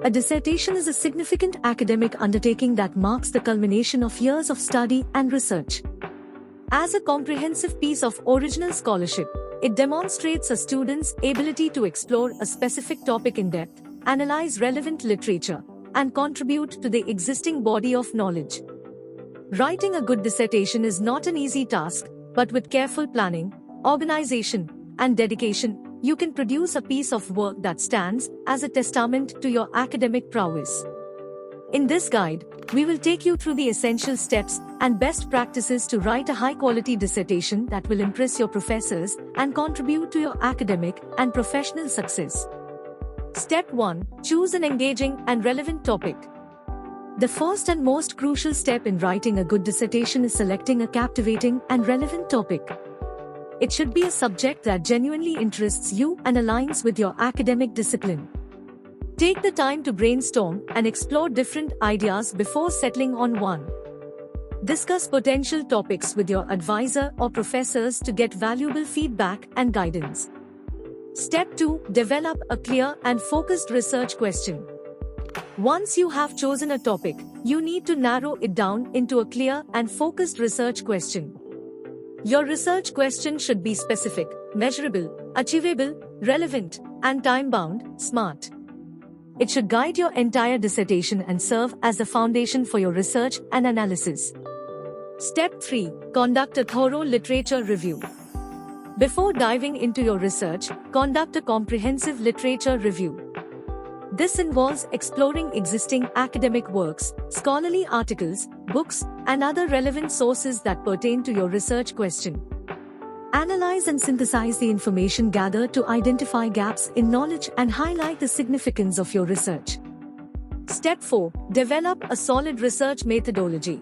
A dissertation is a significant academic undertaking that marks the culmination of years of study and research. As a comprehensive piece of original scholarship, it demonstrates a student's ability to explore a specific topic in depth, analyze relevant literature, and contribute to the existing body of knowledge. Writing a good dissertation is not an easy task, but with careful planning, organization, and dedication, you can produce a piece of work that stands as a testament to your academic prowess. In this guide, we will take you through the essential steps and best practices to write a high-quality dissertation that will impress your professors and contribute to your academic and professional success. Step 1. Choose an engaging and relevant topic. The first and most crucial step in writing a good dissertation is selecting a captivating and relevant topic. It should be a subject that genuinely interests you and aligns with your academic discipline. Take the time to brainstorm and explore different ideas before settling on one. Discuss potential topics with your advisor or professors to get valuable feedback and guidance. Step 2. Develop a clear and focused research question. Once you have chosen a topic, you need to narrow it down into a clear and focused research question. Your research question should be specific, measurable, achievable, relevant, and time-bound, SMART. It should guide your entire dissertation and serve as the foundation for your research and analysis. Step 3. Conduct a thorough literature review. Before diving into your research, conduct a comprehensive literature review. This involves exploring existing academic works, scholarly articles, books, and other relevant sources that pertain to your research question. Analyze and synthesize the information gathered to identify gaps in knowledge and highlight the significance of your research. Step 4. Develop a solid research methodology.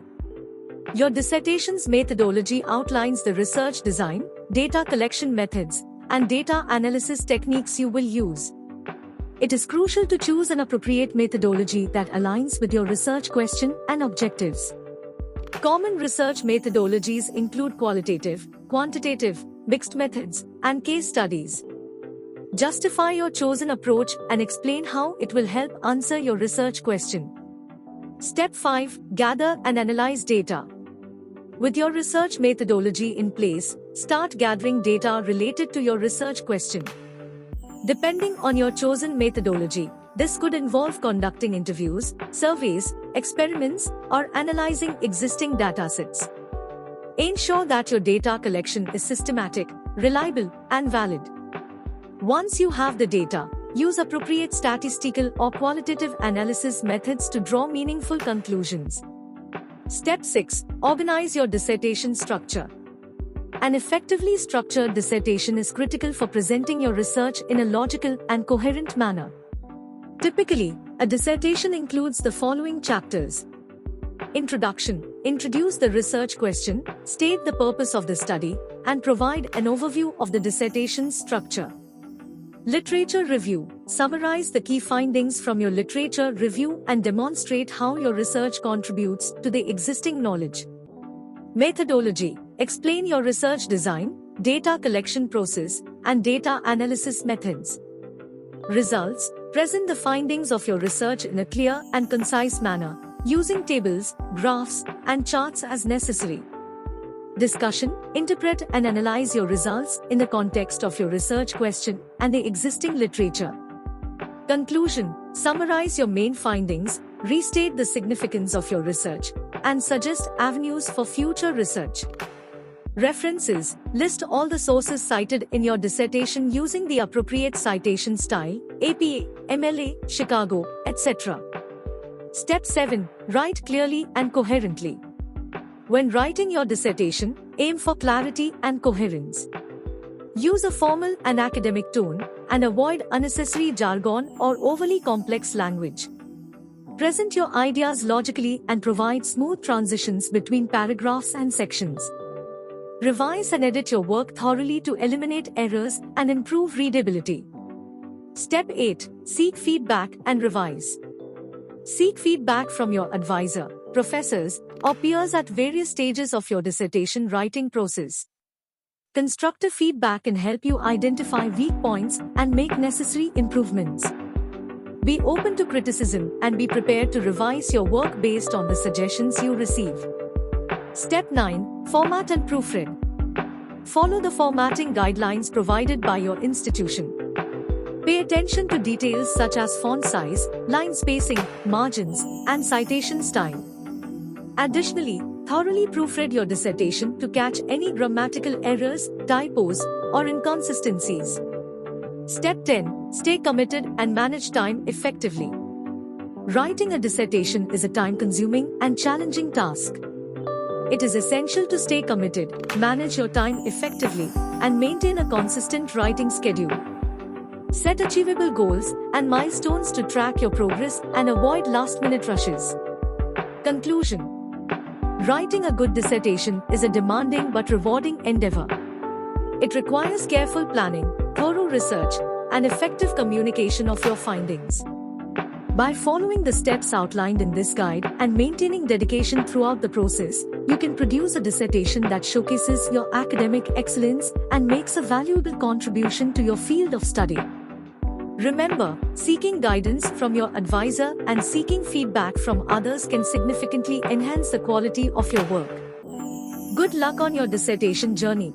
Your dissertation's methodology outlines the research design, data collection methods, and data analysis techniques you will use. It is crucial to choose an appropriate methodology that aligns with your research question and objectives. Common research methodologies include qualitative, quantitative, mixed methods, and case studies. Justify your chosen approach and explain how it will help answer your research question. Step 5. Gather and analyze data. With your research methodology in place, start gathering data related to your research question. Depending on your chosen methodology, this could involve conducting interviews, surveys, experiments, or analyzing existing datasets. Ensure that your data collection is systematic, reliable, and valid. Once you have the data, use appropriate statistical or qualitative analysis methods to draw meaningful conclusions. Step 6. Organize your dissertation structure. An effectively structured dissertation is critical for presenting your research in a logical and coherent manner. Typically, a dissertation includes the following chapters. Introduction. Introduce the research question, state the purpose of the study, and provide an overview of the dissertation's structure. Literature review. Summarize the key findings from your literature review and demonstrate how your research contributes to the existing knowledge. Methodology. Explain your research design, data collection process, and data analysis methods. Results. Present the findings of your research in a clear and concise manner, using tables, graphs, and charts as necessary. Discussion. Interpret and analyze your results in the context of your research question and the existing literature. Conclusion. Summarize your main findings, restate the significance of your research, and suggest avenues for future research. References. List all the sources cited in your dissertation using the appropriate citation style, APA, MLA, Chicago, etc. Step 7. Write clearly and coherently. When writing your dissertation, aim for clarity and coherence. Use a formal and academic tone, and avoid unnecessary jargon or overly complex language. Present your ideas logically and provide smooth transitions between paragraphs and sections. Revise and edit your work thoroughly to eliminate errors and improve readability. Step 8. Seek feedback and revise. Seek feedback from your advisor, professors, or peers at various stages of your dissertation writing process. Constructive feedback can help you identify weak points and make necessary improvements. Be open to criticism and be prepared to revise your work based on the suggestions you receive. Step 9. Format and proofread. Follow the formatting guidelines provided by your institution. Pay attention to details such as font size, line spacing, margins, and citation style. Additionally, thoroughly proofread your dissertation to catch any grammatical errors, typos, or inconsistencies. Step 10. Stay committed and manage time effectively. Writing a dissertation is a time-consuming and challenging task. It is essential to stay committed, manage your time effectively, and maintain a consistent writing schedule. Set achievable goals and milestones to track your progress and avoid last-minute rushes. Conclusion. Writing a good dissertation is a demanding but rewarding endeavor. It requires careful planning, thorough research, and effective communication of your findings. By following the steps outlined in this guide and maintaining dedication throughout the process, you can produce a dissertation that showcases your academic excellence and makes a valuable contribution to your field of study. Remember, seeking guidance from your advisor and seeking feedback from others can significantly enhance the quality of your work. Good luck on your dissertation journey.